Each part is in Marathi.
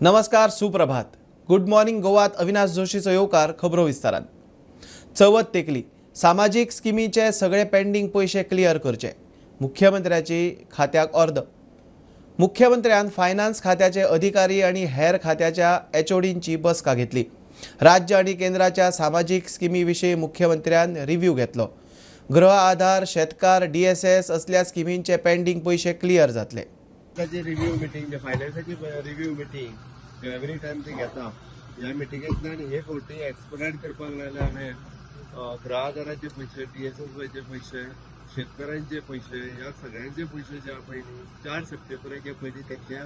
नमस्कार, सुप्रभात. गुड मॉर्निंग गोवात अविनाश जोशीचो येवकार खबरो विस्तारान. चवथ तेकली. सामाजिक स्किमीचे सगळे पेंडिंग पैसे क्लियर करचे. मुख्यमंत्र्याची खात्याक अर्द. मुख्यमंत्र्यान फायनान्स खात्याचे अधिकारी आणि हेर खात्याच्या एचओडींची बसका घेतली. राज्य आणि केंद्राच्या सामाजिक स्किमी विशीं मुख्यमंत्र्यान रिव्ह्यू घेतलो. गृह आधार, शेतकार, डीएसएस असल्या स्किमींचे पेंडिंग पैसे क्लियर जातले. रिव्ह्यू मिटींग फायनान्साची रिव्ह्यू मिटींग एवरी टाइम ते घेता. ह्या मिटिंगेंतल्यान हे फावटी एक्सपर्ट करपाक लागले हांवें गृह आधाराचे पयशे, डीएसएसचे पयशे, शेतकऱ्यांचे पयशे, ह्या सगळ्यांचे पयशे जे पळय 4 सप्टेंबराचे पयलीं तेंच्या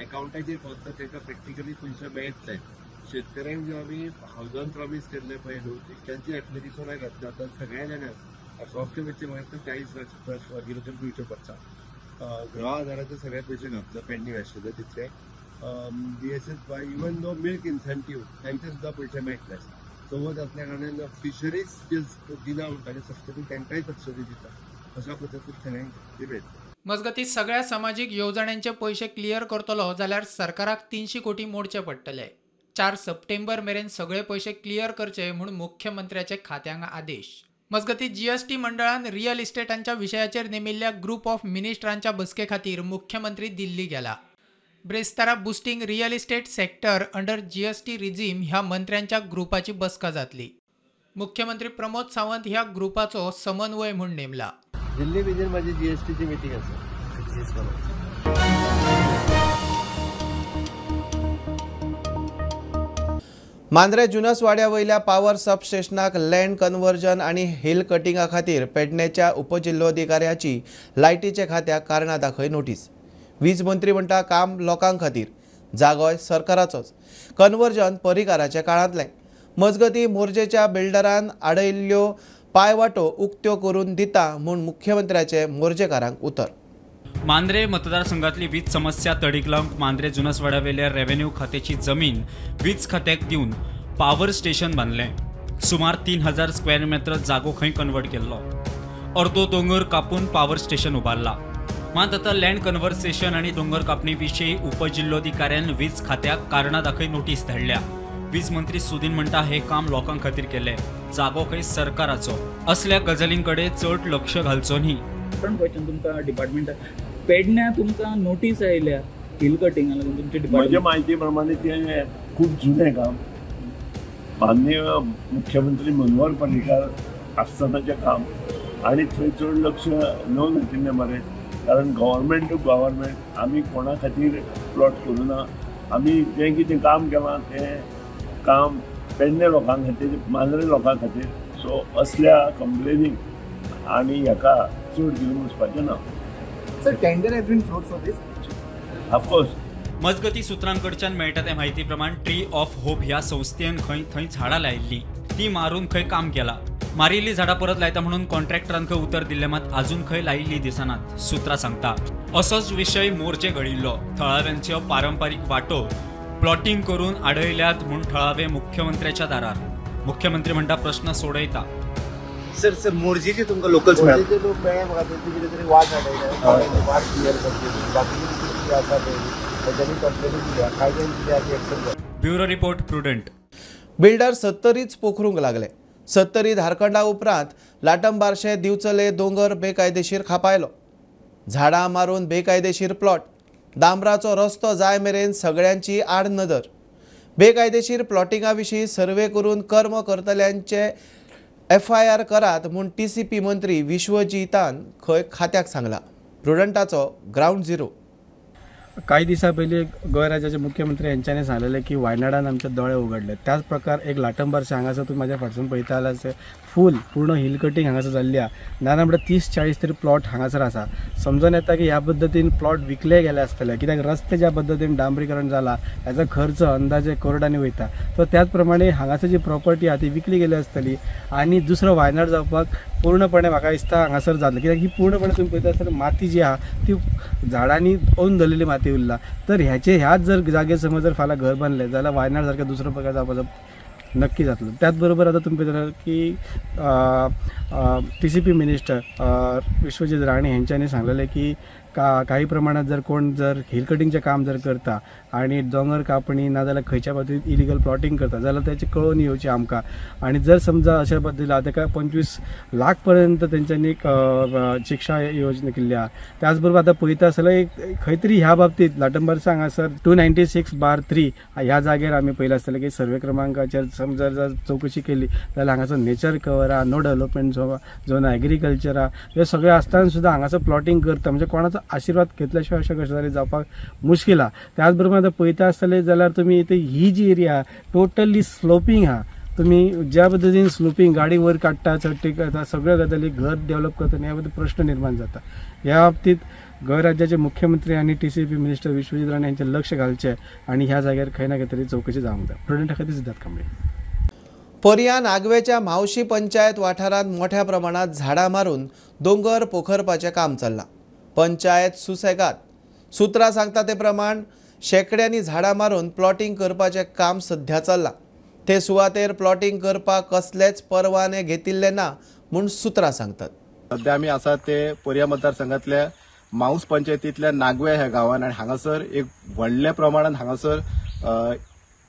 एकाउंटाचेर फक्त तांकां प्रॅक्टिकली पयशे मेळटले. शेतकऱ्यांक जे आमी हावजान प्रॉमीस केल्ले पळय न्हू त्यांची एप्लिकेशनां घातली आतां सगळ्या जाणांक अप्रॉक्सिमेटली म्हाका 40 लाख एग्रीकल्चर दिवचे पडटा. गृह आधाराचे सगळे पयशे घातले पेंडींग आशिल्ले तितले. DSS by even the milk incentive तांचे सुद्दां पयशे मेळटले. चवथ असल्या कारणान फिशरीज जे दिना म्हणटाले सबसिडी तांकांय सबसिडी दिता. अशा पद्दतीन सगळ्यांक दिले. मजगती सगळ्या सामाजिक येवजण्यांचे पैसे क्लियर करतलो जाल्यार सरकाराक 300 कोटी मोडचे पडटले. 4 सप्टेंबर मेरेन सगळे पैसे क्लियर करचे म्हूण मुख्यमंत्र्याचे खात्यांक आदेश. मजगती जीएसटी मंडळान रियल इस्टेटांच्या विशयाचेर नेमिल्ल्या ग्रुप ऑफ मिनिस्टरांच्या बसके खातीर मुख्यमंत्री दिल्ली गेला. ब्रेस्तारा boosting real estate sector under GST regime ह्या मंत्र्यांच्या ग्रुपाची बसका जातली. मुख्यमंत्री प्रमोद सावंत ह्या ग्रुपाचो समन्वय म्हूण नेमला. दिल्ली भितर माझी जीएसटीची मिटींग आसा. मांद्रे जुनस वाड्या वयल्या पावर सबस्टेशनाक लँड कन्वर्जन आणि हिल कटिंगा खातीर पेडणेच्या उपजिल्लोधिकाऱ्याची लायटीचे खात्याक कारणां दाखय नोटीस. वीज मंत्री म्हणटा काम लोकांक खातीर, जागोय सरकाराचोच. कन्वर्जन परिकाराच्या काळांतलें. मजगती मोर्जेच्या बिल्डरान आडयल्ल्यो पायवाटो उक्त्यो करून दिता म्हूण मुख्यमंत्र्याचे मोर्जेकारांक उतर. मांद्रे मतदारसंघातली वीज समस्या तडीक लावंक मांद्रे जुनसवाड्या वयल्या रेव्हेन्यू खात्याची जमीन वीज खात्याक दिवन पॉवर स्टेशन बांदलें. सुमार 3000 स्क्वेअर मीटर जागो खंय कन्वर्ट केल्लो. अर्दो दोंगर कापून पॉवर स्टेशन उबारला. मात आतां लँड कन्वर्सेशन आनी दोंगर कापणी विशीं उपजिल्लोधिकाऱ्यान वीज खात्याक कारणां दाखय नोटीस धाडल्या. वीज मंत्री सुदीन म्हणटा हे काम लोकां खातीर केलें, जागो खंय सरकाराचो. असल्या गजालींकडे चड लक्ष घालचो न्ही. क्वेश्चन तुमकां डिपार्टमेंट पेडण्या तुमकां नोटीस आयल्या हिल कटिंगा लागून तुमचे डिपार्टमेंट. म्हज्या म्हायती प्रमाणे ते खूब जुनें काम. माननीय मुख्यमंत्री मनोहर पर्रीकार आसतनाचें काम आनी थंय चड लक्ष न घातिल्लें मरे. कारण गव्हर्मेंट टू गव्हर्मेंट आमी कोणा खातीर प्लॉट करूना. आमी जें कितें काम केलां तें काम पेडणे लोकां खातीर, मांद्रे लोकां खातीर. सो असल्या कंप्लेनीक आनी हेका चड घेवन वचपाचें ना. Sir, tender has been floated for this? Of course. मजगती सुत्रांकडच्यान मेळटा ते म्हायती प्रमाण ट्री ऑफ होप ह्या संस्थेन थंय झाडां लायिल्लीं. ती मारून खंय काम केलां. मारिल्लीं झाडां परत लायता म्हणून कॉन्ट्रॅक्टरान खंय उतर दिल्लें, मात आजून खंय लायिल्लीं दिसनात, सुत्रां सांगता. असोच विशय मोर्चे घडिल्लो. थळाव्यांच्यो पारंपारीक वाटो प्लॉटिंग करून आडयल्यात म्हूण थळावे मुख्यमंत्र्याच्या दारार. मुख्यमंत्री म्हणटा प्रश्न सोडयता. सर मोर्जीचे तुमकां लोकल्स मेळ्ळे. मोर्जेचे लोक मेळ्ळे म्हाका तेंची कितें तरी वाट आडयल्या. वाट क्लियर करची. बाकीचे कितें आसा पळय तेंच्यांनी कंप्लेनी दिल्या. कायद्यान कितें एक्शन घेतली. Bureau report prudent. बिल्डर 70च पोखरूंक लागले. 70 धारखंडा उपरांत लाटंबारशे दिवचले दोंगर बेकायदेशीर खापायलो. झाडां मारून बेकायदेशीर प्लॉट. डांबराचो रस्तो जाय मेरेन सगळ्यांची आड नदर. बेकायदेशीर प्लॉटिंगा विशीं सर्वे करून कर्म करतल्यांचे FIR करात म्हूण TCP मंत्री विश्वजीतान खंय खात्याक सांगला. प्रुडंटाचो ग्राउंड झिरो. काही दिसा पयलीं गोंय राज्याचे मुख्यमंत्री यांच्यानी सांगलेलें की वायनाडान आमचे दोळे उगडले. त्याच प्रकार एक लाटंबारशे हांगासर तुम्ही माझ्या फाटसून पळयता जाल्यार फूल पूर्ण हिल कटिंग हांगासर जाल्ल्या. ना म्हणटा 30-40 तरी प्लॉट हांगासर आसा. समजून येता की ह्या पद्दतीन प्लॉट विकले गेले आसतले, कित्याक रस्ते ज्या पद्दतीन डांबरीकरण जाला हेचो खर्च अंदाजे करोडांनी वयता. तो त्याच प्रमाणे हांगासर जी प्रॉपर्टी आहा ती विकली गेली आसतली आनी दुसरो वायनाड जावपाक पूर्णपणे म्हाका दिसता हांगासर जातलें. कित्याक ही पूर्णपणे तुम्ही पळयता आसतना माती जी आहा ती झाडांनी ओन धरलेली माती उरला. तर ह्याच जर जागे समज जर फाल्यां घर बांदलें जाल्यार वायनाड सारकें दुसरो प्रकार जावपाचो नक्की जातलो. त्याचबरोबर आता तुम्ही पळयता की TCP मिनिस्टर विश्वजीत राणे यांच्यानी सांगलेले की काही प्रमाणात जर कोण जर हिल कटिंगचें काम जर करता आणि दोंगर कापणी नाजाल्यार खंयच्या पद्दतीन इलिगल प्लॉटिंग करता जाल्यार त्याची कळोवन येवची आमकां. आणि जर समजा अशा पद्दतीन ताका 25 लाख पर्यंत तेंच्यांनी शिक्षा योजना केल्ली आहा. त्याच बरोबर आतां पळयता जाल्यार एक खंय तरी ह्या बाबतींत लाटंबरसा हांगासर 296/3 ह्या जाग्यार आमी पळयला आसतलें की सर्वे क्रमांकाचेर समजा जर चवकशी केली जाल्यार हांगासर नेचर कवर आहा, नो डेव्हलपमेंट झोन एग्रीकल्चर आहा, हे सगळे आसतना सुद्दां हांगासर प्लॉटिंग करता म्हणजे कोणाचो आशिर्वाद घेतल्या शिवाय अशें गजाली जावपाक मुश्कील आहा. त्याच बरोबर आतां पळयता आसतलें जाल्यार तुमी ही जी एरिया टोटली स्लोपींग आहा, तुम्ही ज्या पद्धतीने स्लोपींग गाडी वर काढता चढटी करता सगळ्या गजाली घर डेव्हलप करता याबद्दल प्रश्न निर्माण जाता. ह्या बाबतीत गोंय राज्याचे मुख्यमंत्री आणि TCP मिनिस्टर विश्वजीत राणे यांचे लक्ष घालचे आणि ह्या जाग्यार खंय ना खंय तरी चौकशी जावंक जाय. प्रेसिडेंटा खातीर सिद्धार्थ कांबळे. पर्या नागवेच्या मावशी पंचायत वाठारात मोठ्या प्रमाणात झाडां मारून दोंगर पोखरपाचें काम चल्लां. पंचायत सुसेगात. सुत्रां सांगता ते प्रमाण शेकड्यांनी झाडां मारून प्लॉटिंग करपाचें काम सध्या चल्लां. ते सुवातेर प्लॉटिंग करपाक कसलेच परवाने घेतिल्ले ना म्हूण सुत्रां सांगतात. सध्या आमी आसा ते पर्या मतदारसंघातल्या माऊस पंचायतींतल्या नागवे ह्या गांवांत आनी हांगासर एक व्हडल्या प्रमाणात हांगासर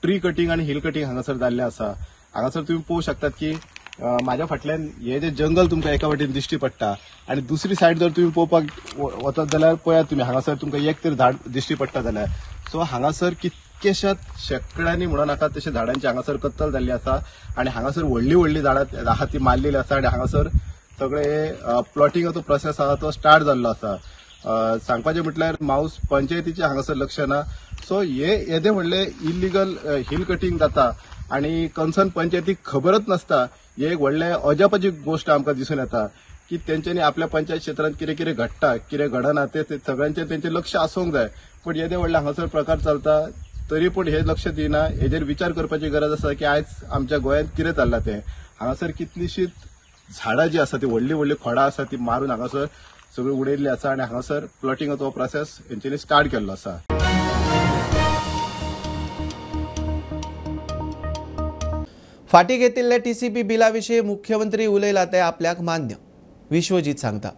ट्री कटिंग आनी हिल कटिंग हांगासर जाल्लें आसा. हांगासर तुम्ही पळोवंक शकतात की माझ्या फाटल्यान हे जे जंगल तुमकां एका वाटेन दिश्टी पडटा आनी दुसरी सायड जर तुम्ही पळोवपाक वतात जाल्यार पळयात तुमी हांगासर तुमकां एक तर झाड दिश्टी पडटा जाल्यार सो हांगासर कितकेशात शेकड्यांनी म्हणून नाका तशें झाडांची हांगासर कत्तल जाल्ली आसा आनी हांगासर व्हडली व्हडली झाडां आहा ती मारलेली आसा आनी हांगासर सगळे प्लॉटिंगाचो प्रोसेस आहा तो स्टार्ट जाल्लो आसा. सांगपाचें म्हटल्यार माऊस पंचायतीचें हांगासर लक्ष ना. सो हे येदे व्हडले इलिगल हिल कटिंग जाता आणि कन्सर्न पंचायतीक खबरच नसता ही एक व्हडले अजापाची गोष्ट आमकां दिसून येता की तेंच्यांनी आपल्या पंचायत क्षेत्रांत कितें कितें घडटा कितें घडना ते सगळ्यांचेर तेंचें लक्ष आसूंक जाय. पण येदे व्हडले हांगासर प्रकार चलता तरी पूण हे लक्ष दिना. हेजेर विचार करपाची गरज आसा की आयज आमच्या गोंयांत कितें चल्लां तें. हांगासर कितलीशीच झाडां जी आसा ती व्हडली व्हडली खोडां आसा ती मारून हांगासर सगळी उडयल्ली आसा आनी हांगासर प्लॉटिंगाचो प्रोसेस हेंच्यांनी स्टार्ट केल्लो आसा. फाटीं घेतिल्ले TCP बिला विशीं मुख्यमंत्री उलयला ते आपल्याक मान्य. विश्वजीत सांगता.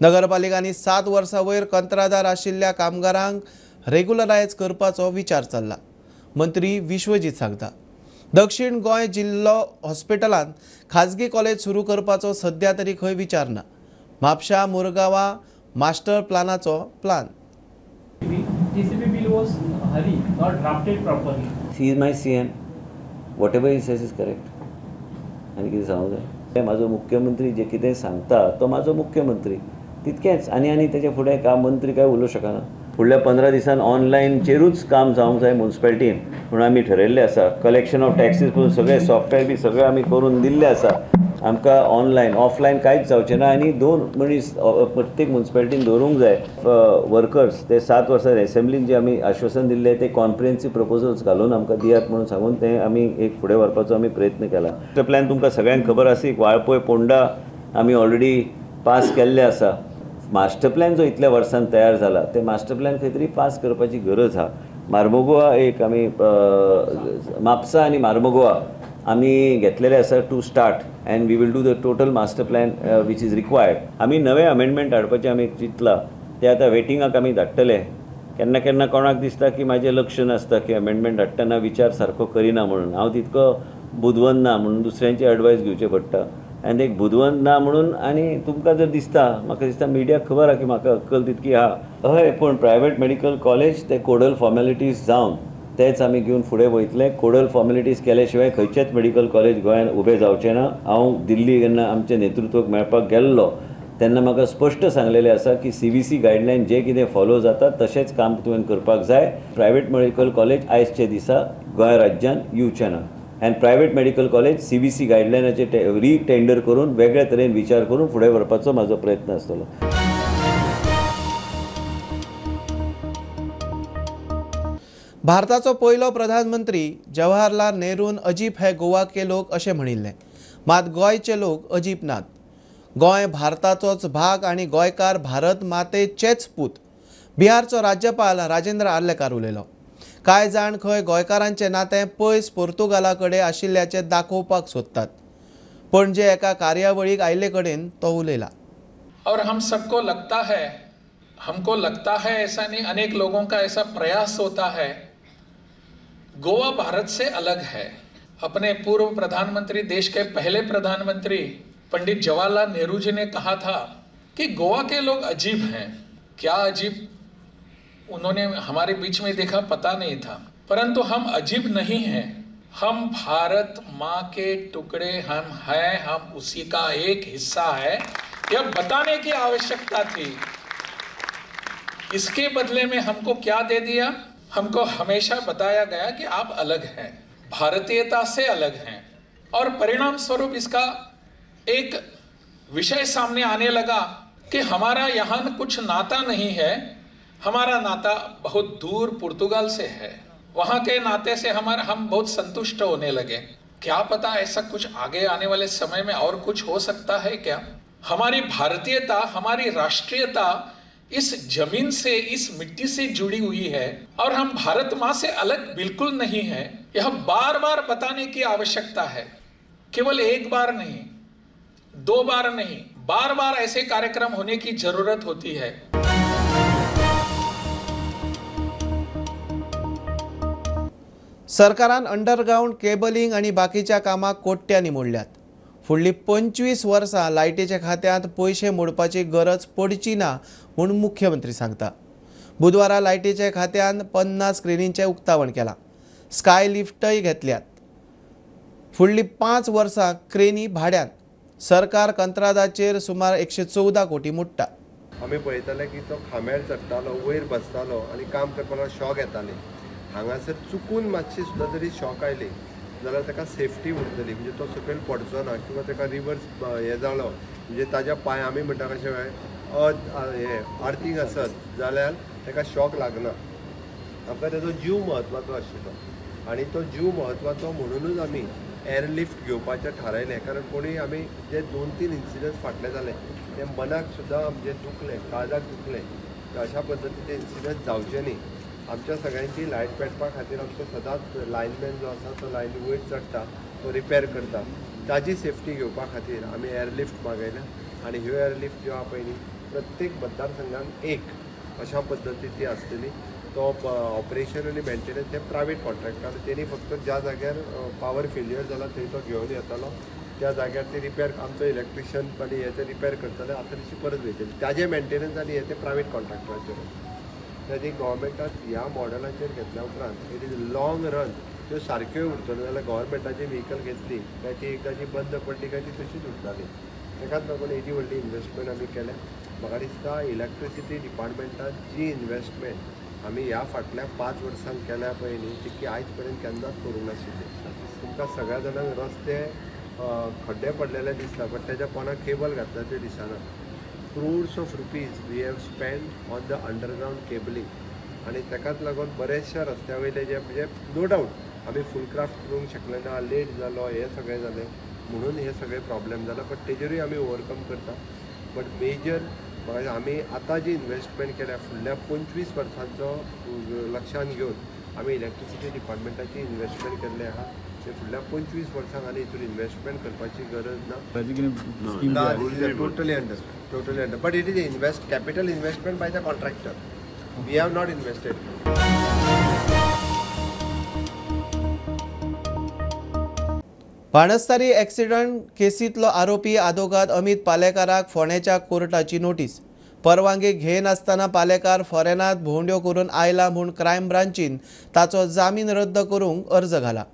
नगरपालिकांनी 7 वर्सां वयर कंत्रादार आशिल्ल्या कामगारांक रेग्युलरायज करपाचो विचार चल्ला. मंत्री विश्वजीत सांगता. दक्षिण गोंय जिल्लो हॉस्पिटलांत खाजगी कॉलेज सुरू करपाचो सध्या तरी खंय विचार ना. म्हापशा मुरगांवां मास्टर प्लानाचो plan. TCP bill was hurry, not drafted properly. He is my CM. Whatever he says is correct. आनी कितें सांगूं जाय. म्हाजो मुख्यमंत्री जे कितें सांगता तो म्हाजो मुख्यमंत्री तितकेंच आनी तेचे फुडें काम मंत्री काय उलोवंक शकना. फुडल्या 15 दिसान ऑनलायनचेरूच काम जावंक जाय म्युन्सिपालिटीन म्हणून आमी ठरयल्लें आसा. कलेक्शन ऑफ टॅक्सीस पळोवन सगळे सॉफ्टवेअर बी सगळें आमी करून दिल्लें आसा. आमकां ऑनलायन ऑफलायन कांयच जावचें ना आनी 2 मनीस प्रत्येक म्युन्सिपालिटीन दवरूंक जाय वर्कर्स. ते 7 वर्सां एसेंब्लीन जे आमी आश्वासन दिल्लें ते कॉम्प्रिहेन्सीव प्रपोजल्स घालून आमकां दियात म्हणून सांगून तें आमी एक फुडें व्हरपाचो आमी प्रयत्न केला. मास्टर प्लॅन तुमकां सगळ्यांक खबर आसा. वाळपय पोंडा आमी ऑलरेडी पास केल्ले आसा. मास्टर प्लॅन जो इतल्या वर्सान तयार जाला ते मास्टर प्लॅन खंय तरी पास करपाची गरज आहा. मार्मोगोवा एक आमी म्हापसा आनी मार्मोगोवा आमी घेतलेले आसा to start and we will do the total master plan which is required. आमी नवे अमेंडमेंट हाडपाचें आमी चिंतला ते आतां वेटिंगाक आमी धाडटले. केन्ना केन्ना कोणाक दिसता की म्हाजें लक्ष नासता की अमेंडमेंट हाडटना विचार सारको करिना म्हणून. हांव तितको बुदवंत ना म्हणून दुसऱ्यांची एडवायस घेवचें पडटा आनी एक बुदवंत ना म्हणून. आनी तुमकां जर दिसता म्हाका दिसता मिडियाक खबर आहा की म्हाका अक्कल तितकी आहा हय पूण प्रायवेट मेडिकल कॉलेज ते कोडल फॉर्मेलिटीज जावन तेच आमी घेवन फुडें वयतले. कोडल फॉर्मेलिटीज केले शिवाय खंयचेच मेडिकल कॉलेज गोंयांत उबें जावचें ना. हांव दिल्ली जेन्ना आमच्या नेतृत्वाक मेळपाक गेल्लो तेन्ना म्हाका स्पश्ट सांगलेलें आसा की CBC गायडलायन जे कितें फॉलो जाता तशेंच काम तुवें करपाक जाय. प्रायवेट मेडिकल कॉलेज आयजचे दिसा गोंय राज्यांत येवचें ना and private medical college CBC गायडलायनाचे रिटेंडर करून वेगळ्या तरेन विचार करून फुडें व्हरपाचो म्हाजो प्रयत्न आसतलो. भारताचो पयलो प्रधानमंत्री जवाहरलाल नेहरून अजीब है गोवा के लोक अशें म्हणिल्लें. मात गोंयचे लोक अजीब नात. गोंय भारताचोच भाग आनी गोंयकार भारत मातेचेच पूत. बिहारचो राज्यपाल राजेंद्र आर्लेकार उलयलो. कांय जाण खंय गोंयकारांचें नातें पयस पोर्तुगाला कडेन आशिल्ल्याचें दाखोवपाक सोदतात. पणजे एका कार्यावळीक आयिल्ले कडेन तो उलयला. और हम सबको लगता है हमको लगता है ऐसा नहीं, अनेक लोगों का ऐसा प्रयास होता है, गोवा भारत से अलग है। अपने पूर्व प्रधानमंत्री, देश के पहले प्रधानमंत्री पंडित जवाहरलाल नेहरू जी ने कहा था कि गोवा के लोग अजीब हैं। क्या अजीब उन्होंने हमारे बीच में देखा पता नहीं था, परंतु हम अजीब नहीं हैं। हम भारत माँ के टुकड़े हम हैं, हम उसी का एक हिस्सा है, यह बताने की आवश्यकता थी। इसके बदले में हमको क्या दे दिया? हमको हमेशा बताया गया कि आप अलग हैं, भारतीयता से अलग हैं, और परिणाम स्वरूप इसका एक विषय सामने आने लगा कि हमारा यहाँ कुछ नाता नहीं है, हमारा नाता बहुत दूर पुर्तगाल से है। वहाँ के नाते से हम बहुत संतुष्ट होने लगे। क्या पता ऐसा कुछ आगे आने वाले समय में और कुछ हो सकता है क्या? हमारी भारतीयता, हमारी राष्ट्रीयता इस जमीन से, इस मिट्टी से जुड़ी हुई है, और हम भारत माँ से अलग बिल्कुल नहीं है। यह बार बार बताने की आवश्यकता है। केवल एक बार नहीं, 2 बार नहीं, बार बार ऐसे कार्यक्रम होने की जरूरत होती है। सरकारान अंडरग्राउंड केबलिंग आणि बाकीच्या कामाक कोट्यांनी मोडल्यात. फुडली 25 वर्सां लायटीच्या खात्यांत पयशे मोडपाची गरज पडची ना म्हूण मुख्यमंत्री सांगता. बुधवारा लायटीच्या खात्यान 50 स्क्रिनींचे उक्तावण केला. स्काय लिफ्टय घेतल्यात. फुडली 5 वर्सां क्रेनी भाड्यान. सरकार कंत्रादाचेर सुमार 114 कोटी मोडटा. आमी पळयताले की तो खांब्यार चडटालो, वयर बसतालो आनी काम करपाक शॉक येताले. हांगासर चुकून मातशी सुद्दां जरी शॉक आयली जाल्यार ताका सेफ्टी उरतली, म्हणजे तो सकयल पडचो ना किंवा ताका रिवर्स हे जालो, म्हणजे ताज्या पांय आमी म्हणटा कशें हे आर्थिंग आसत जाल्यार ताका शॉक लागना. आमकां ताजो जीव म्हत्वाचो आशिल्लो आनी तो जीव म्हत्वाचो म्हणूनच आमी एअरलिफ्ट घेवपाचें थारायलें. कारण कोणी आमी जे 2-3 इन्सिडंट्स फाटले जाले ते मनाक सुद्दां म्हणजे दुखलें, काळजाक दुखलें. अशा पद्दतीचे इन्सिडंट जावचे न्ही. आमच्या सगळ्यांची लायट पेटपा खातीर आमचो सदांच लायनमॅन जो आसा तो लायनी वयर चडटा, तो रिपेर करता. ताजी सेफ्टी घेवपा खातीर आमी एअरलिफ्ट मागयल्या आनी ह्यो एअरलिफ्ट ज्यो आहा पळय न्ही प्रत्येक मतदारसंघान एक अशा पद्दतीची आसतली. तो ऑपरेशन आनी मेंटेनन्स हे प्रायवेट कॉन्ट्रॅक्टर, तेणी फक्त ज्या जाग्यार पावर फेल्युअर जाला थंय तो घेवन येतालो, त्या जाग्यार ते रिपेर, आमचो इलेक्ट्रिशियन आनी हे ते रिपेर करताले, आतां तशी परत वयतली. ताजे मेंटेनन्स आनी हे ते प्रायवेट कॉन्ट्रॅक्टराचेर. त्याची गव्हर्मेंटान ह्या मॉडेलाचेर घेतल्या उपरांत इट इज लॉंग रन त्यो सारक्यो उरतल्यो जाल्यार गव्हर्मेंटाची व्हेहिकल घेतली त्याची एकदाची बंद पडली काय ती तशीच उरताली. ताकाच लागून हेजी व्हडली इन्वेस्टमेंट आमी केल्या. म्हाका दिसता इलेक्ट्रिसिटी डिपार्टमेंटान जी इन्वेस्टमेंट आमी ह्या फाटल्या 5 वर्सांक केल्या पळय न्ही ती आयज पर्यंत केन्नाच करूंक नाशिल्ली. तुमकां सगळ्या जाणांक रस्ते खड्डे पडलेले दिसता, बट त्याच्या कोणाक केबल घातला ते दिसना. crores of rupees we have spent on the underground cabling आणि ताकाच लागून बरेचशा रस्त्या वयले जे म्हणजे नो डावट आमी फूल क्राफ्ट करूंक शकले ना, लेट जालो, हे सगळें जालें म्हणून हे सगळे प्रॉब्लेम जाला. बट तेजेरूय आमी ओवरकम करता. बट मेजर आमी आतां जी इन्वेस्टमेंट केल्या फुडल्या 25 वर्सांचो लक्षांत घेवन आमी इलेक्ट्रिसिटी डिपार्टमेंटाची इन्वेस्टमेंट केल्ले आहा. ते फुडल्या 25 वर्सांक आनी हितून इन्वेस्टमेंट करपाची गरज ना. Totally under. But it is capital investment by the contractor. We have not invested. बाणस्तारी ॲक्सिडंट केसींतलो आरोपी आदोगाद अमित पालेकाराक फोंडेच्या कोर्टाची नोटीस. परवानगी घेनासतना पालेकार फॉरेनांत भोंवड्यो करून आयला म्हूण क्रायम ब्रांचीन ताचो जामीन रद्द करूंक अर्ज घाला.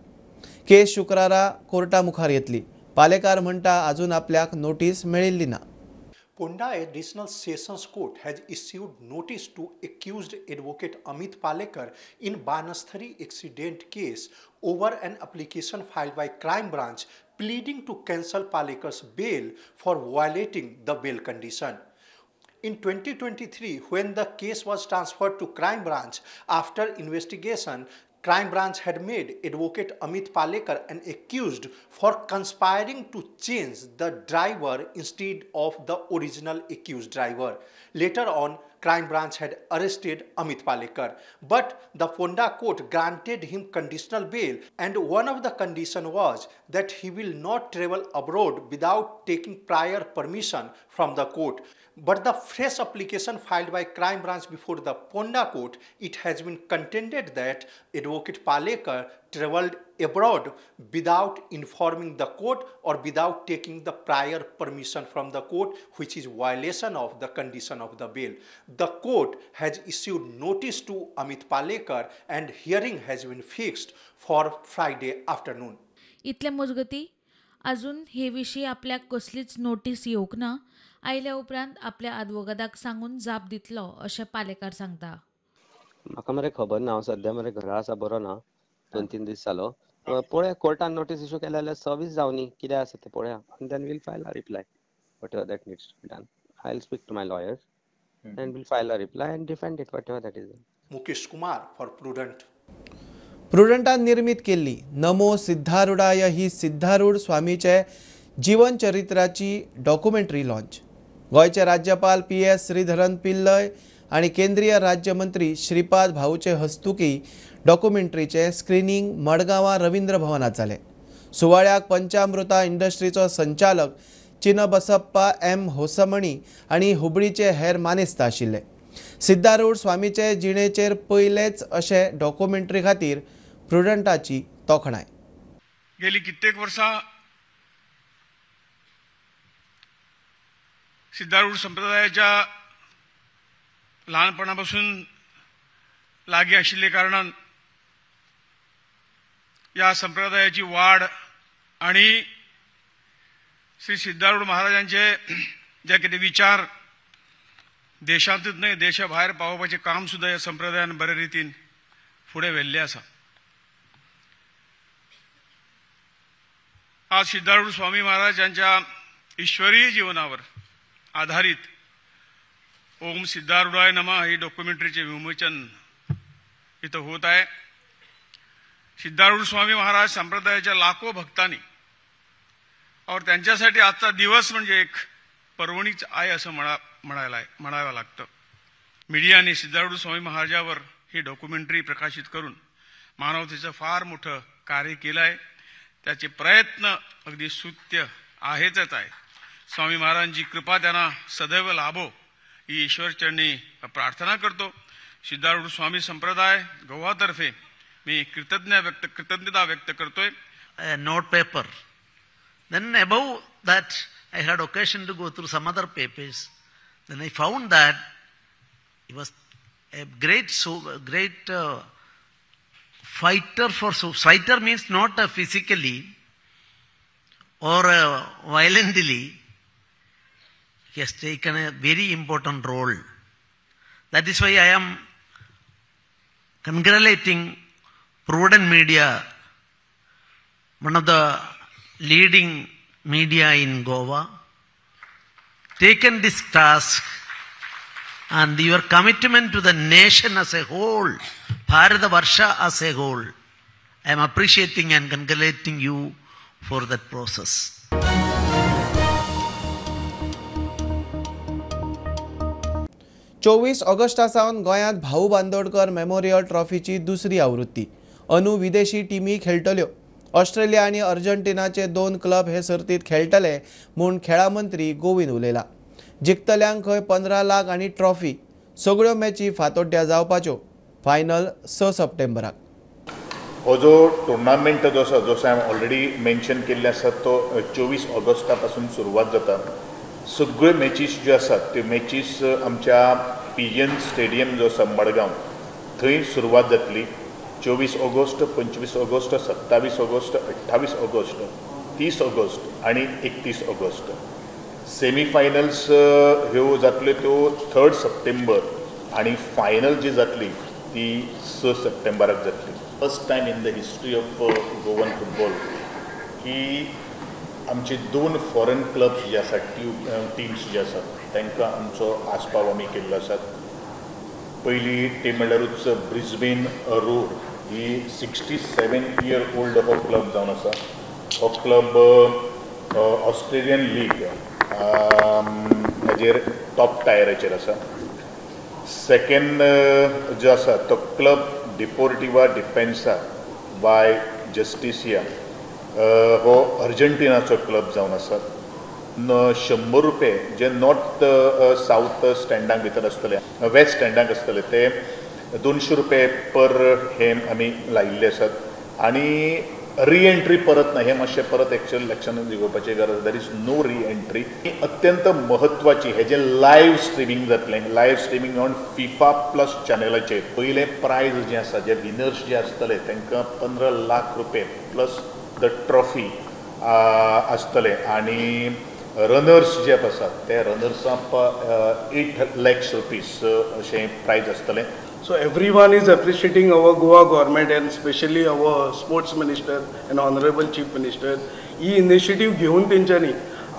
केस शुक्रारा कोर्टा मुखार येतली. पालेकार म्हणटा अजून आपल्याक नोटीस मेळिल्ली ना. Ponda Additional Sessions Court has issued notice to accused advocate Amit Palekar in Banasthari accident case over an application filed by Crime Branch pleading to cancel Palekar's bail for violating the bail condition. In 2023, when the case was transferred to Crime Branch after investigation, Crime Branch had made advocate Amit Palekar an accused for conspiring to change the driver instead of the original accused driver. Later on, crime branch had arrested Amit Palekar. But the Ponda court granted him conditional bail, and one of the conditions was that he will not travel abroad without taking prior permission from the court. But the fresh application filed by crime branch before the Ponda court, it has been contended that Advocate Palekar travelled abroad without informing the court or without taking the prior permission from the court, which is violation of the condition of the bail. The court has issued notice to Amit Palekar and hearing has been fixed for Friday afternoon. इतले मजगती अजून हे विशीं आपल्याक कसलीच नोटीस येवंक ना. आयल्या उपरांत आपल्या आदवोगादाक सांगून जाप दितलो अशें पालेकार सांगता. म्हाका मरे खबर ना, हांव सद्या मरे घरा आसा, बरो ना, 2-3 दीस जालो. पळया कोर्टान नोटीस इश्यू केल्या जाल्यार सर्वीस जावनी, कितें आसा तें पळया, आनी then will file a reply whatever that needs to be done. I will speak to my lawyers and will file a reply and defend it whatever that is. Mukesh Kumar for Prudent. प्रुडंटान निर्मित केल्ली नमो सिद्धारूढाय ही सिद्धारूढ स्वामीचे जीवन चरित्राची डॉक्युमेंटरी लॉन्च. गोयचे राज्यपाल PS श्रीधरन पिल्लय आणि केंद्रीय राज्यमंत्री श्रीपाद भाऊचे हस्तुकी डॉक्युमेंटरीचे स्क्रीनिंग मडगांवां रवींद्र भवनात जाले. सुवाळ्याक पंचामृता इंडस्ट्रीचो संचालक चिनबसप्पा M होसमणी आणि हुबळीचे हेर मानेस्त आशिल्ले. सिद्धारूढ स्वामीचे जिणेचेर पयलेच अशे डॉक्युमेंटरी खातीर प्रुडंटाची तोखणाय. गेली कित्येक वर्सां सिद्धारूढ संप्रदायाच्या लहानपणापासून लागी आशिल्ले कारणान या संप्रदायाची वाढ आणि श्री सिद्धारूढ महाराजांचे जे कितें विचार देशांतूच न्हय देशा भायर पावोवपाचें काम सुद्दां ह्या संप्रदायान बरे रितीन फुडें व्हेल्लें आसा. आज सिद्धारूढ स्वामी महाराज यांच्या ईश्वरीय जीवनावर आधारित ओम सिद्धारूढाय नमः ही डॉक्युमेंटरीचे विमोचन इथं होत आहे. सिद्धारूढ स्वामी महाराज संप्रदायाच्या लाखो भक्तांनी और त्यांच्यासाठी आजचा दिवस म्हणजे एक पर्वणीच आहे असं म्हणावं लागतं. मीडियाने सिद्धारूढ स्वामी महाराजावर ही डॉक्युमेंटरी प्रकाशित करून मानवतेचं फार मोठं कार्य केलं आहे. त्याचे प्रयत्न अगदी स्तुत्य आहेतच आहे. स्वामी महाराजांची कृपा त्यांना सदैव लाभो ही ईश्वरचरणी प्रार्थना करतो. सिद्धारूढ स्वामी संप्रदाय गोवातर्फे मी कृतज्ञता व्यक्त करतोय. Note paper. Then above that I had occasion to go through some other papers. Then I found that he was a great fighter for fighter means not physically or violently. He has taken a very important role. That is why I am congratulating Prudent Media, one of the leading media in Goa, taken this task and your commitment to the nation as a whole, Bharatavarsha as a whole. I am appreciating and congratulating you for that process. चोवीस ऑगस्टा सावन गोंयांत भाऊ बांदोडकर मेमोरियल ट्रॉफीची दुसरी आवृत्ती. अंदू विदेशी टिमी खेळटल्यो. ऑस्ट्रेलिया आणि अर्जेंटिनाचे 2 क्लब हे सर्तीत खेळटले म्हूण खेळा मंत्री गोविंद उलयला. जिखतल्यांक खंय 15 लाख आनी ट्रॉफी. सगळ्यो मॅची फातोड्ड्या जावपाच्यो. फायनल 6 सप्टेंबराक. हो जो टुर्नामेंट जो आसा, जसो हांवें ऑलरेडी मेन्शन केल्ले आसा, तो 24 ऑगस्टा पासून सुरवात जाता. सगळ्यो मॅचीस ज्यो आसात त्यो मॅचीस आमच्या पिजन स्टेडियम जो आसा मडगांव थंय सुरवात जातली. 24 August, 25 August, 27 August, 28 August, 30 August आणि 31 ऑगस्ट. सेमी फायनल्स ह्यो जातल्यो त्यो 3 सप्टेंबर आणि फायनल जी जातली ती 6 सप्टेंबराक जातली. First time in the history of Goan football की आमचे 2 फॉरेन क्लब्स जे आसात, टिम्स जे आसात, तांकां आमचो आस्पाव आमी केल्लो आसा. पयली टीम म्हणल्यारूच ब्रिस्बेन रोड ही 67 year old हो क्लब जावन आसा. हो क्लब ऑस्ट्रेलियन लीग हाजेर टॉप टायराचेर आसा सेकंड जो आसा तो क्लब डिपोर्टिवा डिफेन्सा बाय जस्टिसिया हो अर्जेंटिनाचो क्लब जावन आसा. 100 रुपये जे नॉर्थ साऊथ स्टँडाक भितर आसतले, वेस्ट स्टँडाक आसतले ते 200 रुपये पर हेम आमी लायिल्ले आसात. आनी रिएंट्री परत ना, हे मातशें परत एक्चुअल इलेक्शन जिखोवपाची गरज. There is no reentry. अत्यंत म्हत्वाची हे जे लायव्ह स्ट्रिमींग जातलें, live streaming on FIFA plus चॅनलाचेर पयले प्रायज जे आसा, जे विनर्स जे आसतले तांकां 15 लाख रुपये प्लस द ट्रॉफी आसतले. आनी रनर्स जे आसात ते रनर्सांक 8 lakhs रुपीज अशें प्रायज आसतलें. So everyone is appreciating our Goa government and especially our sports minister and honorable chief minister. He initiative घेऊन तेंच्यांनी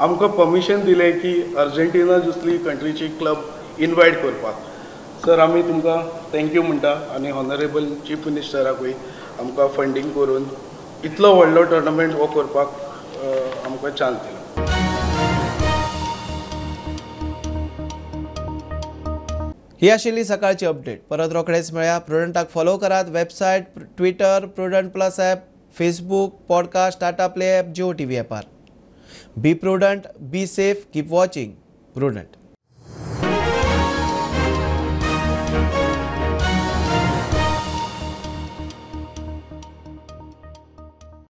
आमकां परमिशन दिलें की अर्जेंटिना दुसरी कंट्रीची क्लब इन्वायट करपाक. सर आमी तुमकां थँक्यू म्हणटा आनी ऑनरेबल चीफ मिनिस्टराकूय आमकां फंडींग करून इतलो व्हडलो टुर्नामेंट हो करपाक आमकां चान्स दिलो. ही आशिल्ली सकाळची अपडेट. परत रोखडेच मेळया. प्रुडंटाक फॉलो करात. Website, Twitter, Prudent plus app, Facebook, podcast, Tata play app, Jio TV ॲपार. Be Prudent, be safe, keep watching prudent.